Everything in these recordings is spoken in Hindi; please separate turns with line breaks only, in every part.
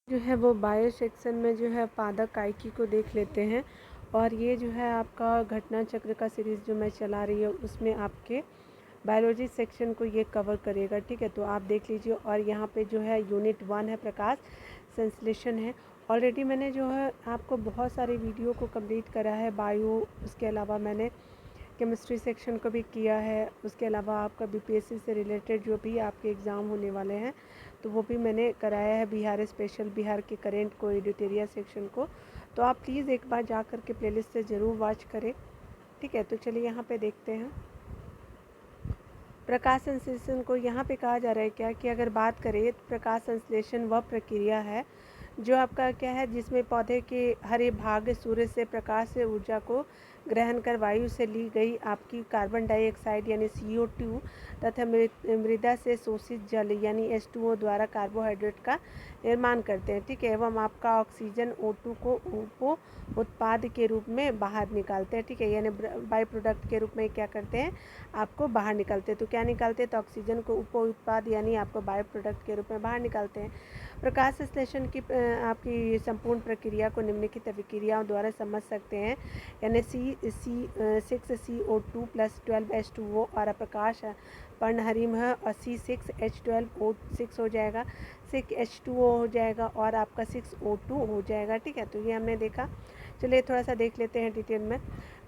जो है वो बायो सेक्शन में जो है पादप आयकी को देख लेते हैं। और ये जो है आपका घटना चक्र का सीरीज़ जो मैं चला रही हूँ उसमें आपके बायोलॉजी सेक्शन को ये कवर करेगा। ठीक है, तो आप देख लीजिए। और यहाँ पे जो है यूनिट 1 है, प्रकाश संश्लेषण है। ऑलरेडी मैंने जो है आपको बहुत सारे वीडियो को कंप्लीट करा है बायो, उसके अलावा मैंने केमिस्ट्री सेक्शन को भी किया है। उसके अलावा आपका बीपीएससी से रिलेटेड जो भी आपके एग्ज़ाम होने वाले हैं तो वो भी मैंने कराया है, बिहार स्पेशल, बिहार के करेंट को, एडिटोरियल सेक्शन को। तो आप प्लीज़ एक बार जा कर के प्लेलिस्ट से ज़रूर वॉच करें। ठीक है, तो चलिए यहाँ पे देखते हैं प्रकाश संश्लेषण को। यहाँ पे कहा जा रहा है क्या कि अगर बात करें तो प्रकाश संश्लेषण वह प्रक्रिया है जो आपका क्या है जिसमें पौधे के हरे भाग सूर्य से प्रकाश से ऊर्जा को ग्रहण कर वायु से ली गई आपकी कार्बन डाइऑक्साइड यानी CO2 तथा मृदा से शोषित जल यानी H2O द्वारा कार्बोहाइड्रेट का निर्माण करते हैं। ठीक है, एवं आपका ऑक्सीजन O2 को उप उत्पाद के रूप में बाहर निकालते हैं। ठीक है, यानी बाई प्रोडक्ट के रूप में क्या करते हैं, आपको बाहर निकालते हैं। तो क्या निकालते हैं, तो ऑक्सीजन को उप उत्पाद यानी आपको बायो प्रोडक्ट के रूप में बाहर निकालते हैं। प्रकाश संश्लेषण की आपकी संपूर्ण प्रक्रिया को निम्नलिखित अभिक्रियाओं द्वारा समझ सकते हैं, यानी C6CO2 + 12H2O और प्रकाश पर्णहरिम है और C6H12O6 हो जाएगा, 6H2O हो जाएगा और आपका 6O2 हो जाएगा। ठीक है, तो ये हमने देखा। चलिए थोड़ा सा देख लेते हैं डिटेल में।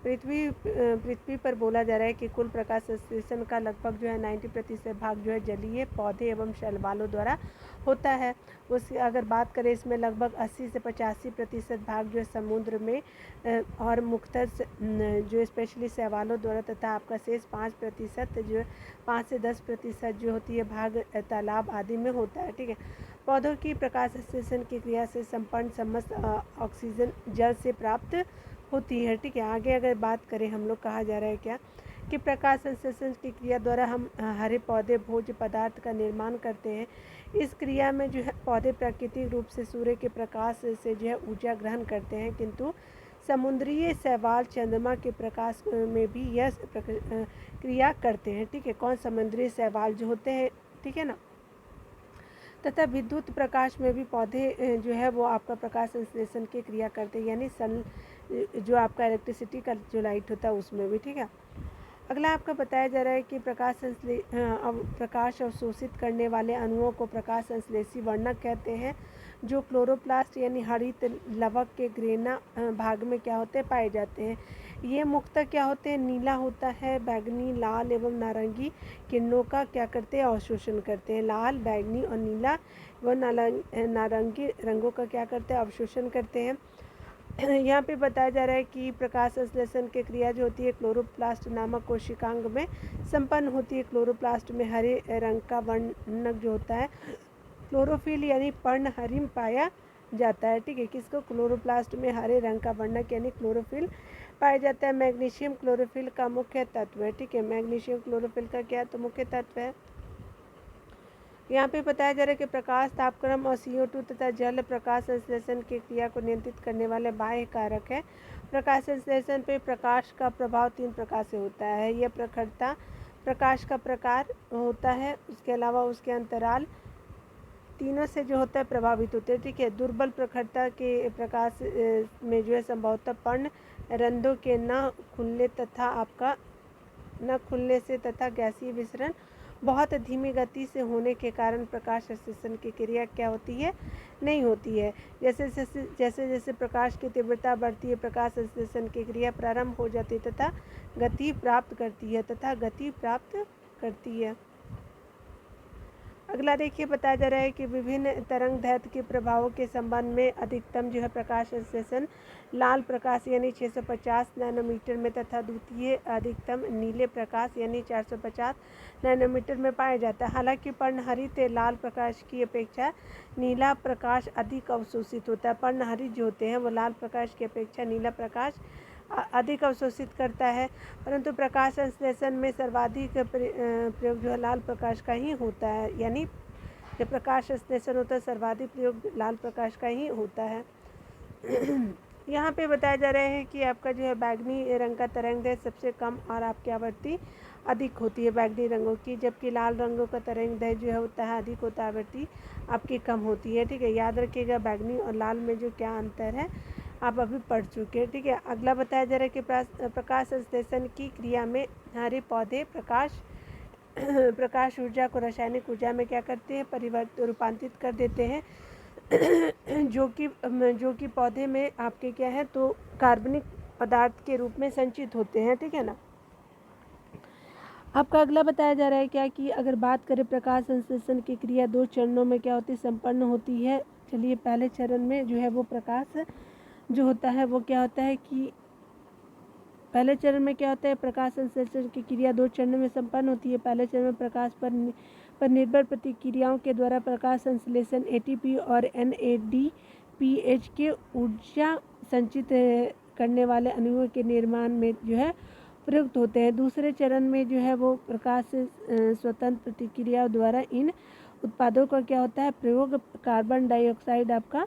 पृथ्वी पर बोला जा रहा है कि कुल प्रकाश संश्लेषण का लगभग जो है 90% भाग जो है जलीय पौधे एवं शैवालों द्वारा होता है। उस अगर बात करें इसमें लगभग 80 से 85% भाग जो है समुद्र में और मुख्यतः जो स्पेशली शैवालों द्वारा तथा आपका शेष 5% जो है 5 से 10% जो होती है भाग तालाब आदि में होता है। ठीक है, पौधों की प्रकाश संश्लेषण की क्रिया से संपन्न समस्त ऑक्सीजन जल से प्राप्त होती है। ठीक है, आगे अगर बात करें हम लोग, कहा जा रहा है क्या कि प्रकाश संश्लेषण की क्रिया द्वारा हम हरे पौधे भोज्य पदार्थ का निर्माण करते हैं। इस क्रिया में जो है पौधे प्राकृतिक रूप से सूर्य के प्रकाश से जो है ऊर्जा ग्रहण करते हैं, किंतु समुद्रीय शैवाल चंद्रमा के प्रकाश में भी यह क्रिया करते हैं। ठीक है, कौन, समुद्री शैवाल जो होते हैं। ठीक है ना, तथा विद्युत प्रकाश में भी पौधे जो है वो आपका प्रकाश संश्लेषण की क्रिया करते हैं, यानी सन जो आपका इलेक्ट्रिसिटी का जो लाइट होता है उसमें भी। ठीक है, अगला आपका बताया जा रहा है कि प्रकाश अवशोषित करने वाले अणुओं को प्रकाश संश्लेषी वर्णक कहते हैं, जो क्लोरोप्लास्ट यानी हरित लवक के ग्रेना भाग में क्या होते हैं, पाए जाते हैं। ये मुख्यतः क्या होते हैं, नीला होता है, बैगनी, लाल एवं नारंगी किरणों का क्या करते हैं, अवशोषण करते हैं। लाल, बैगनी और नीला व नारंगी रंगों का क्या करते हैं, अवशोषण करते हैं। यहाँ पे बताया जा रहा है कि प्रकाश संश्लेषण की क्रिया जो होती है क्लोरोप्लास्ट नामक कोशिकांग में संपन्न होती है। क्लोरोप्लास्ट में हरे रंग का वर्णक जो होता है क्लोरोफिल यानी पर्णहरिम पाया जाता है। ठीक है, किसको, क्लोरोप्लास्ट में हरे रंग का वर्णक यानी क्लोरोफिल पाया जाता है। मैग्नीशियम क्लोरोफिल का मुख्य तत्व है। ठीक है, मैग्नीशियम क्लोरोफिल का क्या तो मुख्य तत्व है। यहाँ पे बताया जा रहा है कि प्रकाश तापक्रम और CO2 तथा जल प्रकाश संश्लेषण की क्रिया को नियंत्रित करने वाले बाह्य कारक है। प्रकाश संश्लेषण पे प्रकाश का प्रभाव 3 प्रकार से होता है। यह प्रखरता, प्रकाश का प्रकार होता है, उसके अलावा उसके अंतराल, तीनों से जो होता है प्रभावित होते हैं। ठीक है, दुर्बल प्रखरता के प्रकाश में जो है संभवतः पर्ण रंध्रों के न खुलने तथा आपका न खुलने से तथा गैसीय विसरण बहुत धीमी गति से होने के कारण प्रकाश संश्लेषण की क्रिया क्या होती है, नहीं होती है। जैसे जैसे प्रकाश की तीव्रता बढ़ती है प्रकाश संश्लेषण की क्रिया प्रारंभ हो जाती है तथा गति प्राप्त करती है। अगला देखिए, बताया जा रहा है कि विभिन्न तरंग दैर्ध्य के प्रभावों के संबंध में अधिकतम जो है प्रकाश संश्लेषण लाल प्रकाश यानी 650 नैनोमीटर में तथा द्वितीय अधिकतम नीले प्रकाश यानी 450 नैनोमीटर में पाया जाता है। हालांकि पर्णहरित लाल प्रकाश की अपेक्षा नीला प्रकाश अधिक अवशोषित होता है। पर्णहरित जो होते हैं वो लाल प्रकाश की अपेक्षा नीला प्रकाश अधिक अवशोषित करता है, परंतु प्रकाश संश्लेषण में सर्वाधिक प्रयोग जो है लाल प्रकाश का ही होता है। यानी जब प्रकाश संश्लेषण होता है सर्वाधिक प्रयोग लाल प्रकाश का ही होता है। यहाँ पे बताया जा रहा है कि आपका जो है बैगनी रंग का तरंग है सबसे कम और आपकी आवृत्ति अधिक होती है बैंगनी रंगों की, जबकि लाल रंगों का तरंगदैर्घ्य जो है होता है अधिक होता है, आवृत्ति आपकी कम होती है। ठीक है, याद रखिएगा बैगनी और लाल में जो क्या अंतर है आप अभी पढ़ चुके हैं। ठीक है, अगला बताया जा रहा है कि प्रकाश संश्लेषण की क्रिया में हरे पौधे प्रकाश ऊर्जा को रासायनिक ऊर्जा में क्या करते हैं, रूपांतरित कर देते हैं, जो कि पौधे में आपके क्या है तो कार्बनिक पदार्थ के रूप में संचित होते हैं। ठीक है ना। आपका अगला बताया जा रहा है क्या कि अगर बात करें प्रकाश संश्लेषण की क्रिया 2 चरणों में क्या होती है, संपन्न होती है। चलिए, पहले चरण में जो है वो प्रकाश जो होता है वो क्या होता है कि पहले चरण में क्या होता है, प्रकाश संश्लेषण की क्रिया 2 चरणों में संपन्न होती है। पहले चरण में प्रकाश पर निर्भर प्रतिक्रियाओं के द्वारा प्रकाश संश्लेषण एटीपी और एनएडीपीएच के ऊर्जा संचित करने वाले अणुओं के निर्माण में जो है प्रयुक्त होते हैं। दूसरे चरण में जो है वो प्रकाश से स्वतंत्र प्रतिक्रियाओं द्वारा इन उत्पादों का क्या होता है, प्रयोग कार्बन डाइऑक्साइड आपका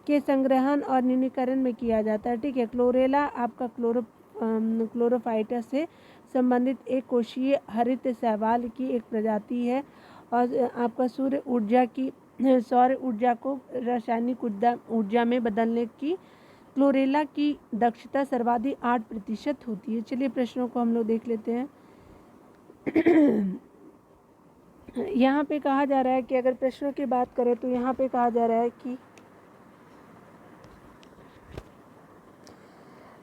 के संग्रहण और न्यूनीकरण में किया जाता है। ठीक है, क्लोरेला आपका क्लोरोफाइटस से संबंधित एक कोशीय हरित शैवाल की एक प्रजाति है और आपका सौर ऊर्जा को रासायनिक ऊर्जा में बदलने की क्लोरेला की दक्षता सर्वाधिक 8% होती है। चलिए प्रश्नों को हम लोग देख लेते हैं। यहाँ पे कहा जा रहा है कि अगर प्रश्नों की बात करें तो यहाँ पे कहा जा रहा है कि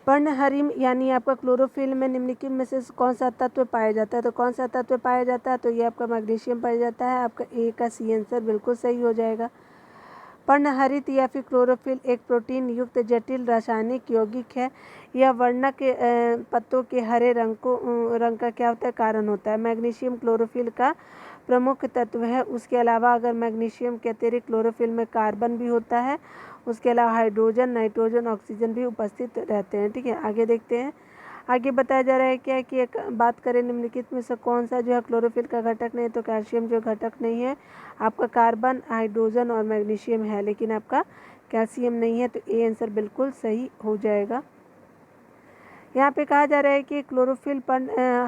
पर्णहरिम यानी आपका क्लोरोफिल में निम्नलिखित में से कौन सा तत्व पाया जाता है, तो कौन सा तत्व पाया जाता है, तो ये आपका मैग्नीशियम पाया जाता है। आपका ए का सी आंसर बिल्कुल सही हो जाएगा। पर्णहरित या फिर क्लोरोफिल एक प्रोटीन युक्त जटिल रासायनिक यौगिक है। यह वर्णक पत्तों के हरे रंग का क्या होता है, कारण होता है। मैग्नीशियम क्लोरोफिल का प्रमुख तत्व है। उसके अलावा अगर मैग्नीशियम के अतिरिक्त क्लोरोफिल में कार्बन भी होता है, उसके अलावा हाइड्रोजन, नाइट्रोजन, ऑक्सीजन भी उपस्थित रहते हैं। ठीक है, आगे देखते हैं। आगे बताया जा रहा है क्या कि एक बात करें निम्नलिखित में से कौन सा जो है क्लोरोफिल का घटक नहीं है, तो कैल्शियम जो घटक नहीं है। आपका कार्बन, हाइड्रोजन और मैग्नीशियम है, लेकिन आपका कैल्शियम नहीं है, तो ए आंसर बिल्कुल सही हो जाएगा। यहाँ पे कहा जा रहा है कि क्लोरोफिल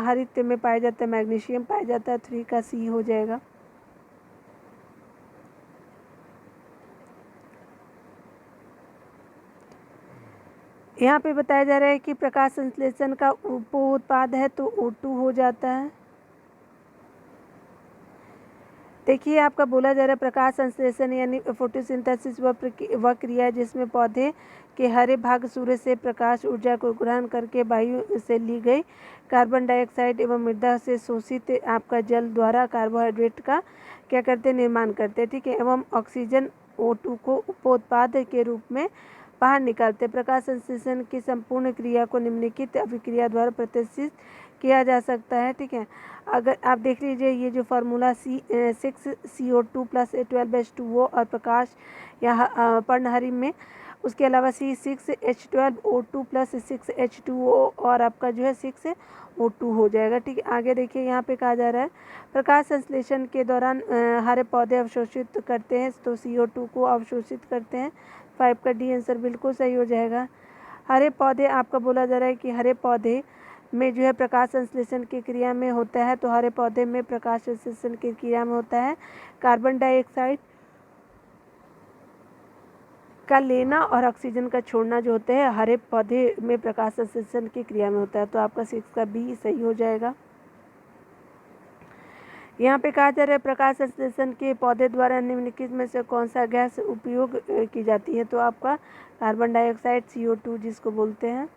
हरित में पाया जाता है, मैग्नीशियम पाया जाता है, 3 का सी हो जाएगा। यहाँ पे बताया जा रहा है कि प्रकाश संश्लेषण का उपोत्पाद है तो O2 हो जाता है। देखिए, आपका बोला जा रहा है प्रकाश संश्लेषण यानी फोटोसिंथेसिस वह क्रिया है जिसमें पौधे के हरे भाग सूर्य से प्रकाश ऊर्जा को ग्रहण करके वायु से ली गई कार्बन डाइऑक्साइड एवं मृदा से शोषित आपका जल द्वारा कार्बोहाइड्रेट का क्या करते हैं, निर्माण करते हैं। ठीक है, एवं ऑक्सीजन O2 को उपोत्पाद के रूप में बाहर निकालते। प्रकाश संश्लेषण की संपूर्ण क्रिया को निम्नलिखित अभिक्रिया द्वारा प्रदर्शित किया जा सकता है। ठीक है, अगर आप देख लीजिए ये जो फार्मूला 6CO2 + 12H2O और प्रकाश या पर्णहरिम में, उसके अलावा C6H12O2 + 6H2O और आपका जो है 6O2 हो जाएगा। ठीक है, आगे देखिए यहाँ पे कहा जा रहा है प्रकाश संश्लेषण के दौरान हरे पौधे अवशोषित करते हैं, तो CO2 को अवशोषित करते हैं। 5 का डी आंसर बिल्कुल सही हो जाएगा। हरे पौधे आपका बोला जा रहा है कि हरे पौधे में जो है प्रकाश संश्लेषण की क्रिया में होता है, तो हरे पौधे में प्रकाश संश्लेषण की क्रिया में होता है कार्बन डाइऑक्साइड का लेना और ऑक्सीजन का छोड़ना जो होते हैं हरे पौधे में प्रकाश संश्लेषण की क्रिया में होता है, तो आपका 6 का बी सही हो जाएगा। यहाँ पे कहा जा रहा है प्रकाश संश्लेषण के पौधे द्वारा निम्नलिखित में से कौन सा गैस उपयोग की जाती है, तो आपका कार्बन डाइऑक्साइड CO2 जिसको बोलते हैं।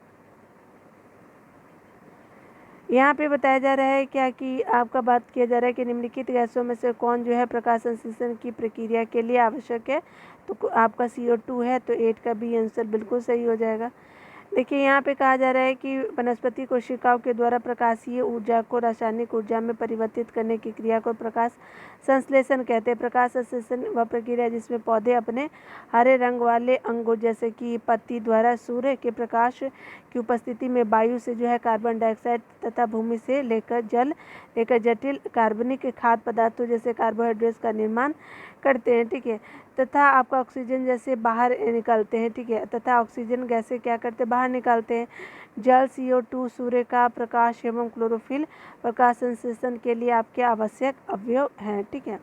यहाँ पे बताया जा रहा है क्या कि आपका बात किया जा रहा है कि निम्नलिखित गैसों में से कौन जो है प्रकाश संश्लेषण की प्रक्रिया के लिए आवश्यक है, तो आपका CO2 है, तो 8 का बी आंसर बिल्कुल सही हो जाएगा। देखिए यहाँ पे कहा जा रहा है कि वनस्पति कोशिकाओं के द्वारा प्रकाशीय ऊर्जा को रासायनिक ऊर्जा में परिवर्तित करने की क्रिया को प्रकाश संश्लेषण कहते हैं। प्रकाश संश्लेषण वह प्रक्रिया जिसमें पौधे अपने हरे रंग वाले अंगों जैसे कि पत्ती द्वारा सूर्य के प्रकाश की उपस्थिति में वायु से जो है कार्बन डाइऑक्साइड तथा भूमि से लेकर जटिल कार्बनिक खाद्य पदार्थों जैसे कार्बोहाइड्रेट्स का निर्माण करते हैं। ठीक है, तथा आपका ऑक्सीजन जैसे बाहर निकलते हैं। ठीक है, तथा ऑक्सीजन गैसें क्या करते हैं, बाहर बाहर निकालते हैं। जल, CO2, सूर्य का प्रकाश एवं क्लोरोफिल प्रकाश संश्लेषण के लिए आपके आवश्यक अवयव हैं। ठीक है,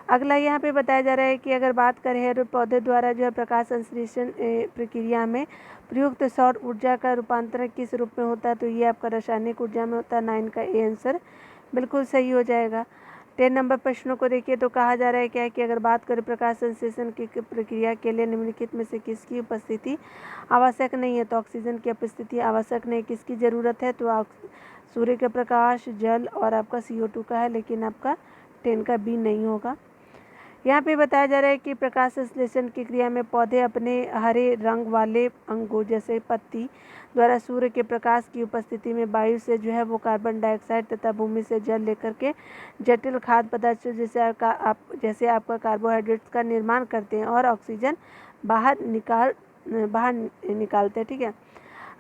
अगला यहाँ पे बताया जा रहा है कि अगर बात करें पौधे द्वारा जो है प्रकाश संश्लेषण प्रक्रिया में प्रयुक्त सौर ऊर्जा का रूपांतरण किस रूप में होता है, तो ये आपका रासायनिक ऊर्जा में होता है। 9 का ए आंसर बिल्कुल सही हो जाएगा। 10 नंबर प्रश्नों को देखिए तो कहा जा रहा है क्या है कि अगर बात करें प्रकाश संश्लेषण की प्रक्रिया के लिए निम्नलिखित में से किसकी उपस्थिति आवश्यक नहीं है, तो ऑक्सीजन की उपस्थिति आवश्यक नहीं। किसकी ज़रूरत है, तो सूर्य का प्रकाश, जल और आपका CO2 का है, लेकिन आपका 10 का बी नहीं होगा। यहाँ पे बताया जा रहा है कि प्रकाश संश्लेषण की क्रिया में पौधे अपने हरे रंग वाले अंगों जैसे पत्ती द्वारा सूर्य के प्रकाश की उपस्थिति में वायु से जो है वो कार्बन डाइऑक्साइड तथा भूमि से जल लेकर के जटिल खाद्य पदार्थ जैसे आपका कार्बोहाइड्रेट्स का निर्माण करते हैं और ऑक्सीजन बाहर निकालते हैं। ठीक है,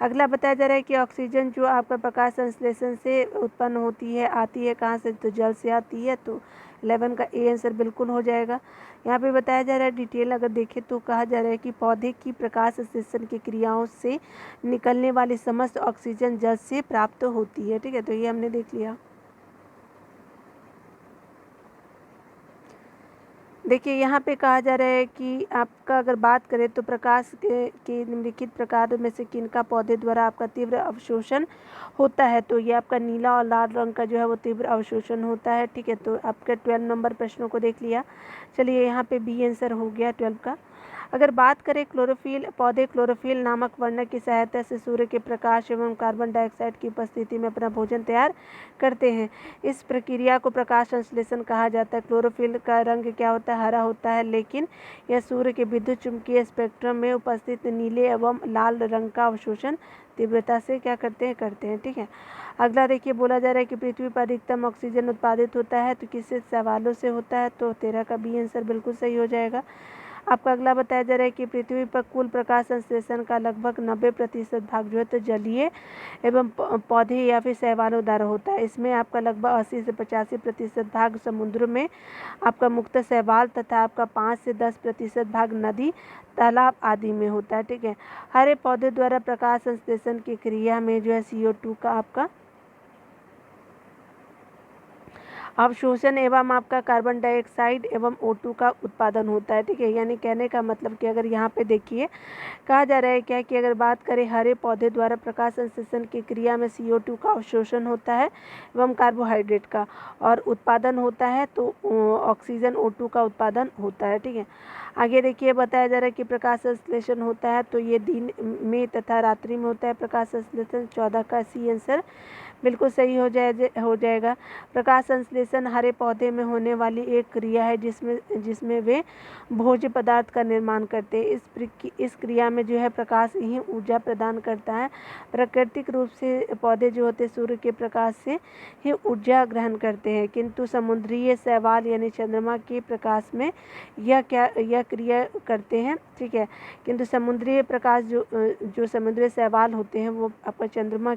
अगला बताया जा रहा है कि ऑक्सीजन जो आपका प्रकाश संश्लेषण से उत्पन्न होती है आती है कहाँ से, तो जल से आती है, तो 11 का ए आंसर बिल्कुल हो जाएगा। यहाँ पे बताया जा रहा है डिटेल अगर देखें तो कहा जा रहा है कि पौधे की प्रकाश संश्लेषण की क्रियाओं से निकलने वाली समस्त ऑक्सीजन जल से प्राप्त होती है। ठीक है, तो ये हमने देख लिया। देखिए यहाँ पे कहा जा रहा है कि आपका अगर बात करें तो प्रकाश के निम्नलिखित प्रकार में से किनका पौधे द्वारा आपका तीव्र अवशोषण होता है, तो ये आपका नीला और लाल रंग का जो है वो तीव्र अवशोषण होता है। ठीक है, तो आपके 12 नंबर प्रश्नों को देख लिया। चलिए यहाँ पे बी आंसर हो गया 12 का। अगर बात करें क्लोरोफिल, पौधे क्लोरोफिल नामक वर्णक की सहायता से सूर्य के प्रकाश एवं कार्बन डाइऑक्साइड की उपस्थिति में अपना भोजन तैयार करते हैं। इस प्रक्रिया को प्रकाश संश्लेषण कहा जाता है। क्लोरोफिल का रंग क्या होता है, हरा होता है, लेकिन यह सूर्य के विद्युत चुम्बकीय स्पेक्ट्रम में उपस्थित नीले एवं लाल रंग का अवशोषण तीव्रता से क्या करते हैं। ठीक है, अगला देखिए बोला जा रहा है कि पृथ्वी पर अधिकतम ऑक्सीजन उत्पादित होता है, तो किससे सवालों से होता है, तो 13 का बी आंसर बिल्कुल सही हो जाएगा। आपका अगला बताया जा रहा है कि पृथ्वी पर कुल प्रकाश संश्लेषण का लगभग 90% भाग जो है तो जलीय एवं पौधे या फिर शैवालों द्वारा होता है। इसमें आपका लगभग 80 से 85% भाग समुद्र में आपका मुक्त शैवाल तथा आपका 5 से 10% भाग नदी, तालाब आदि में होता है। ठीक है, हरे पौधे द्वारा प्रकाश संश्लेषण की क्रिया में जो है CO2 का आपका अवशोषण एवं आपका कार्बन डाइऑक्साइड एवं O2 का उत्पादन होता है। ठीक है, यानी कहने का मतलब कि अगर यहाँ पे देखिए कहा जा रहा है क्या कि अगर बात करें हरे पौधे द्वारा प्रकाश संश्लेषण की क्रिया में CO2 का अवशोषण होता है एवं कार्बोहाइड्रेट का और उत्पादन होता है, तो ऑक्सीजन O2 का उत्पादन होता है। ठीक है, आगे देखिए बताया जा रहा है कि प्रकाश संश्लेषण होता है तो ये दिन में तथा रात्रि में होता है। प्रकाश संश्लेषण 14 का सी आंसर बिल्कुल सही हो जाएगा। प्रकाश संश्लेषण हरे पौधे में होने वाली एक क्रिया है जिसमें वे भोज्य पदार्थ का निर्माण करते हैं। इस क्रिया में जो है प्रकाश ही ऊर्जा प्रदान करता है। प्राकृतिक रूप से पौधे जो होते हैं सूर्य के प्रकाश से ही ऊर्जा ग्रहण करते हैं, किंतु समुद्रीय शैवाल यानी चंद्रमा के प्रकाश में यह क्रिया करते हैं। ठीक है, किंतु समुद्रीय प्रकाश जो समुद्री शैवाल होते हैं वो आपका चंद्रमा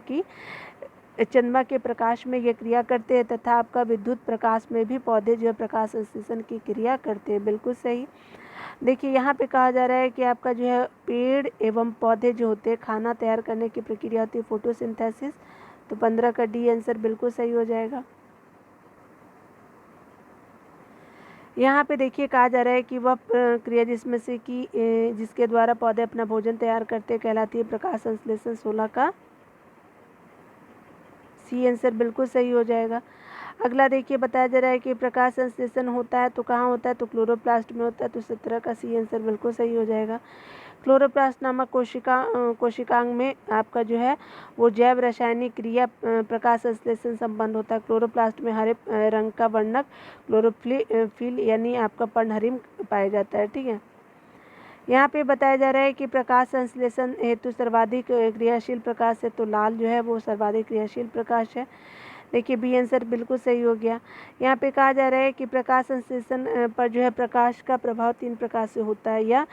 के प्रकाश में यह क्रिया करते हैं तथा आपका विद्युत प्रकाश में भी पौधे जो है प्रकाश संश्लेषण की क्रिया करते हैं। बिल्कुल सही। देखिए यहाँ पे कहा जा रहा है कि आपका जो है पेड़ एवं पौधे जो होते हैं खाना तैयार करने की प्रक्रिया होती है फोटोसिंथेसिस, तो 15 का डी आंसर बिल्कुल सही हो जाएगा। यहाँ पे देखिए कहा जा रहा है कि वह क्रिया जिसके द्वारा पौधे अपना भोजन तैयार करते कहलाती है प्रकाश संश्लेषण। 16 का सी आंसर बिल्कुल सही हो जाएगा। अगला देखिए बताया जा रहा है कि प्रकाश संश्लेषण होता है तो कहाँ होता है, तो क्लोरोप्लास्ट में होता है, तो 17 का सी आंसर बिल्कुल सही हो जाएगा। क्लोरोप्लास्ट नामक कोशिकांग में आपका जो है वो जैव रासायनिक क्रिया प्रकाश संश्लेषण संपन्न होता है। क्लोरोप्लास्ट में हरे रंग का वर्णक क्लोरोफिल यानी आपका पर्णहरिम पाया जाता है। ठीक है, यहाँ पे बताया जा रहा है कि प्रकाश संश्लेषण हेतु सर्वाधिक क्रियाशील प्रकाश है, तो लाल जो है वो सर्वाधिक क्रियाशील प्रकाश है। देखिए बी आंसर बिल्कुल सही हो गया। यहाँ पे कहा जा रहा है कि प्रकाश संश्लेषण पर जो है प्रकाश का प्रभाव 3 प्रकार से होता है।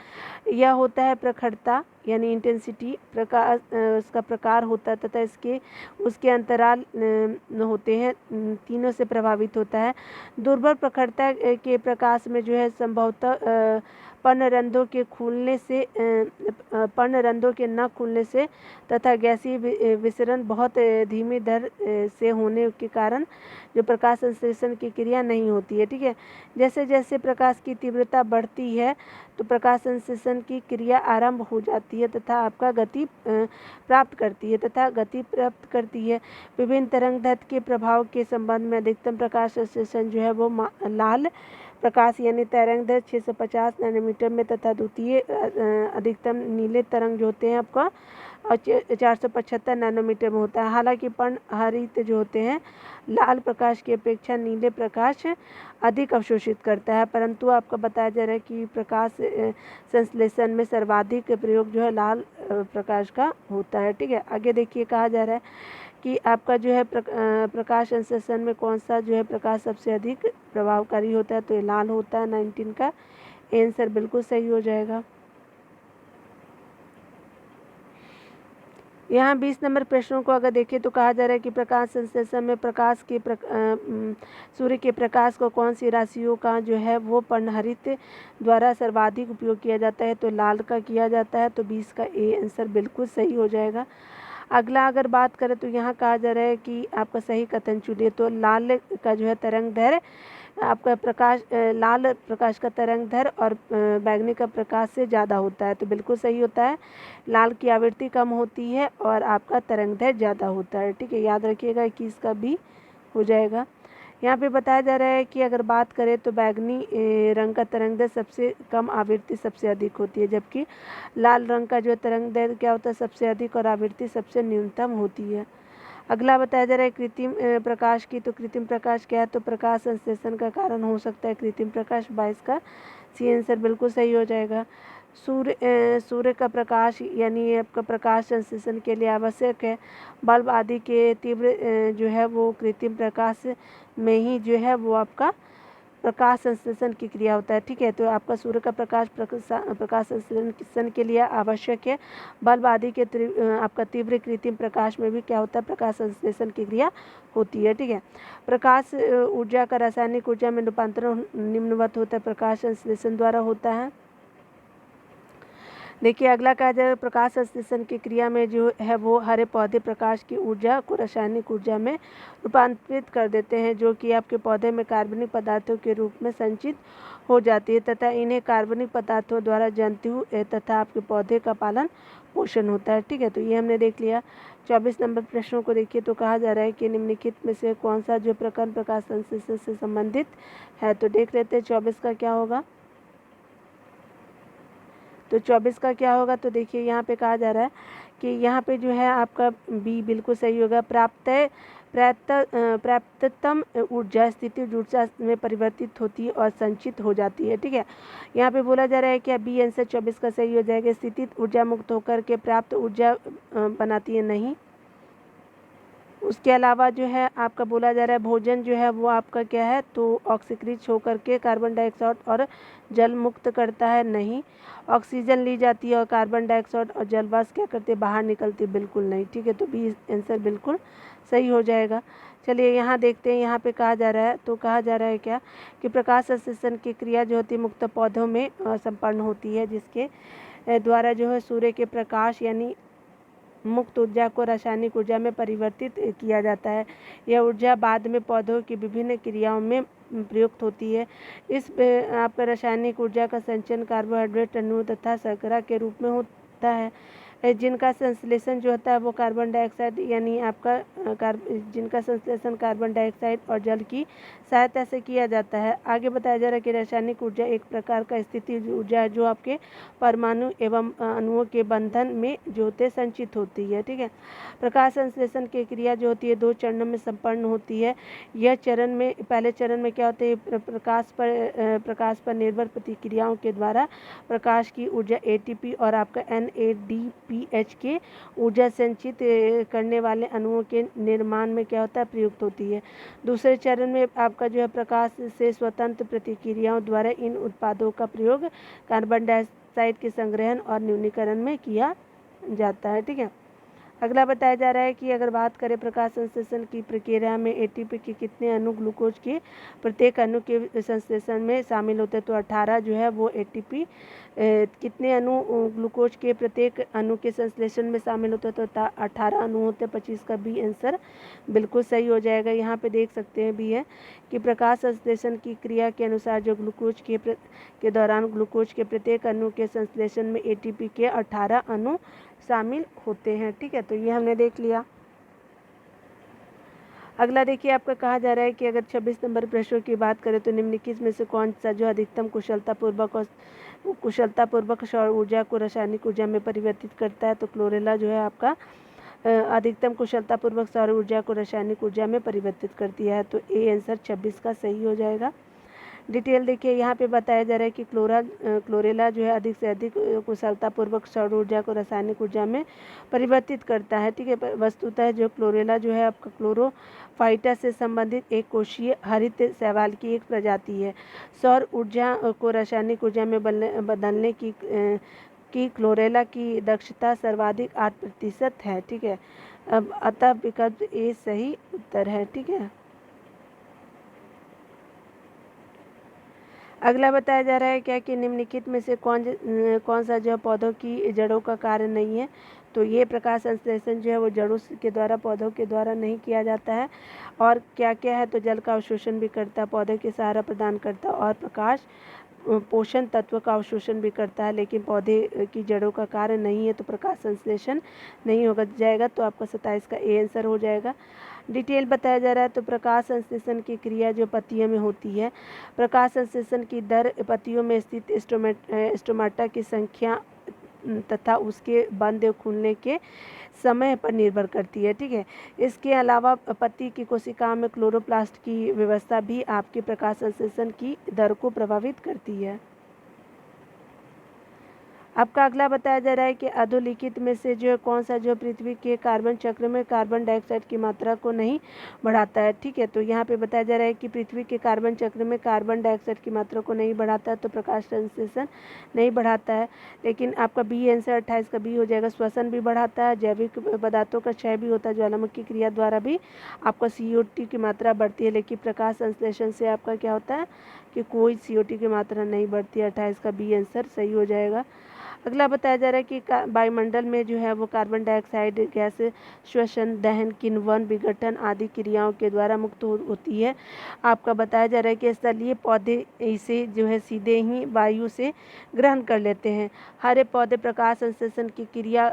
यह होता है प्रखरता यानी इंटेंसिटी, प्रकाश उसका प्रकार होता है तथा उसके अंतराल होते हैं, तीनों से प्रभावित होता है। दुर्बल प्रखरता के प्रकाश में जो है संभवतः पर्णरंध्रों के खुलने से पर्णरंध्रों के न खुलने से तथा गैसीय विसरण बहुत धीमी दर से होने के कारण जो प्रकाश संश्लेषण की क्रिया नहीं होती है। ठीक है, जैसे जैसे प्रकाश की तीव्रता बढ़ती है तो प्रकाश संश्लेषण की क्रिया आरंभ हो जाती है तथा आपका गति प्राप्त करती है। विभिन्न तरंगदैर्ध्य के प्रभाव के संबंध में अधिकतम प्रकाश संश्लेषण जो है वो लाल प्रकाश यानी तरंगदैर्ध्य 650 नैनोमीटर में तथा द्वितीय अधिकतम नीले तरंग जो होते हैं आपका 475 नैनोमीटर में होता है। हालांकि पर्णहरित जो होते हैं लाल प्रकाश की अपेक्षा नीले प्रकाश अधिक अवशोषित करता है, परंतु आपका बताया जा रहा है कि प्रकाश संश्लेषण में सर्वाधिक प्रयोग जो है लाल प्रकाश का होता है। ठीक है, आगे देखिए कहा जा रहा है कि आपका जो है प्रकाश संश्लेषण में कौन सा जो है प्रकाश सबसे अधिक प्रभावकारी होता है, तो ये लाल होता है। 19 का आंसर बिल्कुल सही हो जाएगा। यहाँ 20 नंबर प्रश्नों को अगर देखें तो कहा जा रहा है कि प्रकाश संश्लेषण में प्रकाश के सूर्य के प्रकाश को कौन सी राशियों का जो है वो पर्णहरित द्वारा सर्वाधिक उपयोग किया जाता है, तो लाल का किया जाता है। तो 20 का ए आंसर बिल्कुल सही हो जाएगा। अगला अगर बात करें तो यहाँ कहा जा रहा है कि आपका सही कथन चुनिए, तो लाल का जो है तरंगदैर्ध्य आपका लाल प्रकाश का तरंगदैर्ध्य और बैंगनी का प्रकाश से ज़्यादा होता है, तो बिल्कुल सही होता है। लाल की आवृत्ति कम होती है और आपका तरंगदैर्ध्य ज़्यादा होता है। ठीक है, याद रखिएगा 21 का भी हो जाएगा। यहाँ पे बताया जा रहा है कि अगर बात करें तो बैंगनी रंग का तरंगदैर्ध्य सबसे कम आवृत्ति सबसे अधिक होती है, जबकि लाल रंग का जो तरंगदैर्ध्य क्या होता है सबसे अधिक और आवृत्ति सबसे न्यूनतम होती है। अगला बताया जा रहा है कृत्रिम प्रकाश की, तो कृत्रिम प्रकाश क्या है, तो प्रकाश संश्लेषण का कारण हो सकता है कृत्रिम प्रकाश। 22 का सी आंसर बिल्कुल सही हो जाएगा। सूर्य का प्रकाश यानी आपका प्रकाश संश्लेषण के लिए आवश्यक है। बल्ब आदि के तीव्र जो है वो कृत्रिम प्रकाश में ही जो है वो आपका प्रकाश संश्लेषण की क्रिया होता है। ठीक है, तो आपका सूर्य का प्रकाश संश्लेषण के लिए आवश्यक है। बल्ब आदि के आपका तीव्र कृत्रिम प्रकाश में भी क्या होता है प्रकाश संश्लेषण की क्रिया होती है। ठीक है, प्रकाश ऊर्जा का रासायनिक ऊर्जा में रूपांतरण निम्नवत होता है, प्रकाश संश्लेषण द्वारा होता है। देखिए अगला कहा जाए प्रकाश संश्लेषण की क्रिया में जो है वो हरे पौधे प्रकाश की ऊर्जा को रासायनिक ऊर्जा में रूपांतरित कर देते हैं, जो कि आपके पौधे में कार्बनिक पदार्थों के रूप में संचित हो जाती है तथा इन्हें कार्बनिक पदार्थों द्वारा जंतु तथा आपके पौधे का पालन पोषण होता है। ठीक है, तो ये हमने देख लिया। 24 नंबर प्रश्नों को देखिए तो कहा जा रहा है कि निम्नलिखित में से कौन सा जो प्रकरण प्रकाश संश्लेषण से संबंधित है, तो देख लेते हैं 24 का क्या होगा। तो 24 का क्या होगा, तो देखिए यहाँ पे कहा जा रहा है कि यहाँ पे जो है आपका बी बिल्कुल सही होगा। प्राप्ततम ऊर्जा स्थितिज ऊर्जा में परिवर्तित होती है और संचित हो जाती है। ठीक है, यहाँ पे बोला जा रहा है कि बी आंसर 24 का सही हो जाएगा। स्थितिज ऊर्जा मुक्त होकर के प्राप्त ऊर्जा बनाती है, नहीं। उसके अलावा जो है आपका बोला जा रहा है भोजन जो है वो आपका क्या है, तो ऑक्सीकृत होकर के कार्बन डाइऑक्साइड और जल मुक्त करता है, नहीं। ऑक्सीजन ली जाती है और कार्बन डाइऑक्साइड और जल वाष्प क्या करते बाहर निकलते, बिल्कुल नहीं। ठीक है, तो बी आंसर बिल्कुल सही हो जाएगा। चलिए यहाँ देखते हैं, यहाँ पे कहा जा रहा है, तो कहा जा रहा है क्या कि प्रकाश संश्लेषण की क्रिया जो होती है मुक्त पौधों में संपन्न होती है, जिसके द्वारा जो है सूर्य के प्रकाश यानी मुक्त ऊर्जा को रासायनिक ऊर्जा में परिवर्तित किया जाता है। यह ऊर्जा बाद में पौधों की विभिन्न क्रियाओं में प्रयुक्त होती है। इस आपका रासायनिक ऊर्जा का संचयन कार्बोहाइड्रेट अणु तथा शर्करा के रूप में होता है, जिनका संश्लेषण जो होता है वो कार्बन डाइऑक्साइड यानी आपका जिनका संश्लेषण कार्बन डाइऑक्साइड और जल की सहायता से किया जाता है। आगे बताया जा रहा है कि रासायनिक ऊर्जा एक प्रकार का स्थितिज ऊर्जा है जो आपके परमाणु एवं अणुओं के बंधन में जो होते संचित होती है। ठीक है, प्रकाश संश्लेषण की क्रिया जो होती है 2 चरणों में संपन्न होती है। यह चरण में पहले चरण में क्या होता है प्रकाश पर निर्भर प्रतिक्रियाओं के द्वारा प्रकाश की ऊर्जा ATP और आपका NADPH के ऊर्जा संचित करने वाले अणुओं के निर्माण में क्या होता है प्रयुक्त होती है। दूसरे चरण में आपका जो है प्रकाश से स्वतंत्र प्रतिक्रियाओं द्वारा इन उत्पादों का प्रयोग कार्बन डाइऑक्साइड के संग्रहण और न्यूनीकरण में किया जाता है। ठीक है, अगला बताया जा रहा है कि अगर बात करें प्रकाश संश्लेषण की प्रक्रिया में एटीपी के कितने अणु ग्लूकोज के प्रत्येक अणु के संश्लेषण में शामिल होते हैं, तो 18 जो है वो एटीपी कितने अणु ग्लूकोज के प्रत्येक अणु के संश्लेषण में शामिल होते हैं, तो 18 अणु होते हैं। 25 का बी आंसर बिल्कुल सही हो जाएगा। यहाँ पे देख सकते हैं भी है कि प्रकाश संश्लेषण की क्रिया के अनुसार जो ग्लूकोज के दौरान ग्लूकोज के प्रत्येक अणु के संश्लेषण में एटीपी के 18 अणु शामिल होते हैं। ठीक है, तो ये हमने देख लिया। अगला देखिए आपका कहा जा रहा है कि अगर 26 नंबर प्रश्नों की बात करें तो निम्नलिखित में से कौन सा जो अधिकतम कुशलतापूर्वक सौर ऊर्जा को रासायनिक ऊर्जा में परिवर्तित करता है, तो क्लोरेला जो है आपका अधिकतम कुशलतापूर्वक सौर ऊर्जा को रासायनिक ऊर्जा में परिवर्तित करती है, तो ए आंसर 26 का सही हो जाएगा। डिटेल देखिए यहाँ पे बताया जा रहा है कि क्लोरेला जो है अधिक से अधिक कुशलतापूर्वक सौर ऊर्जा को रासायनिक ऊर्जा में परिवर्तित करता है। ठीक है, वस्तुतः जो क्लोरेला जो है आपका क्लोरोफाइटा से संबंधित एक कोशीय हरित शैवाल की एक प्रजाति है। सौर ऊर्जा को रासायनिक ऊर्जा में बदलने की क्लोरेला की दक्षता सर्वाधिक 8% है। ठीक है, अब अतः विकल्प ए सही उत्तर है। ठीक है, अगला बताया जा रहा है क्या कि निम्नलिखित में से कौन सा जो पौधों की जड़ों का कार्य नहीं है, तो ये प्रकाश संश्लेषण जो है वो जड़ों के द्वारा पौधों के द्वारा नहीं किया जाता है। और क्या क्या है, तो जल का अवशोषण भी करता है, पौधे के सहारा प्रदान करता है और प्रकाश पोषण तत्व का अवशोषण भी करता है, लेकिन पौधे की जड़ों का कार्य नहीं है, तो प्रकाश संश्लेषण नहीं होगा जाएगा। तो आपका 27 का ए आंसर हो जाएगा। डिटेल बताया जा रहा है, तो प्रकाश संश्लेषण की क्रिया जो पत्तियों में होती है, प्रकाश संश्लेषण की दर पत्तियों में स्थित स्टोमाटा की संख्या तथा उसके बंद खुलने के समय पर निर्भर करती है। ठीक है, इसके अलावा पत्ती की कोशिका में क्लोरोप्लास्ट की व्यवस्था भी आपके प्रकाश संश्लेषण की दर को प्रभावित करती है। आपका अगला बताया जा रहा है कि अधोलिखित में से जो कौन सा जो पृथ्वी के कार्बन चक्र में कार्बन डाइऑक्साइड की मात्रा को नहीं बढ़ाता है। ठीक है, तो यहाँ पे बताया जा रहा है कि पृथ्वी के कार्बन चक्र में कार्बन डाइऑक्साइड की मात्रा को नहीं बढ़ाता है, तो प्रकाश संश्लेषण नहीं बढ़ाता है। लेकिन आपका बी आंसर 28 का बी हो जाएगा। श्वसन भी बढ़ाता है, जैविक पदार्थों का क्षय भी होता है, ज्वालामुखी क्रिया द्वारा भी आपका CO2 की मात्रा बढ़ती है, लेकिन प्रकाश संश्लेषण से आपका क्या होता है कि कोई CO2 की मात्रा नहीं बढ़ती है। 28 का बी आंसर सही हो जाएगा। अगला बताया जा रहा है कि वायुमंडल में जो है वो कार्बन डाइऑक्साइड गैस श्वसन, दहन, किण्वन विघटन आदि क्रियाओं के द्वारा मुक्त होती है। आपका बताया जा रहा है कि स्थलीय पौधे इसे जो है सीधे ही वायु से ग्रहण कर लेते हैं। हरे पौधे प्रकाश संश्लेषण की क्रिया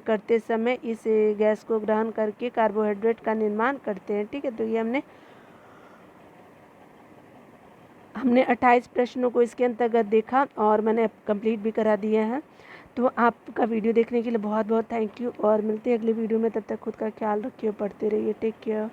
करते समय इस गैस को ग्रहण करके कार्बोहाइड्रेट का निर्माण करते हैं। ठीक है, तो ये हमने 28 प्रश्नों को इसके अंतर्गत देखा और मैंने कंप्लीट भी करा दिया है। तो आपका वीडियो देखने के लिए बहुत बहुत थैंक यू और मिलते हैं अगले वीडियो में। तब तक खुद का ख्याल रखिए, पढ़ते रहिए। Take care.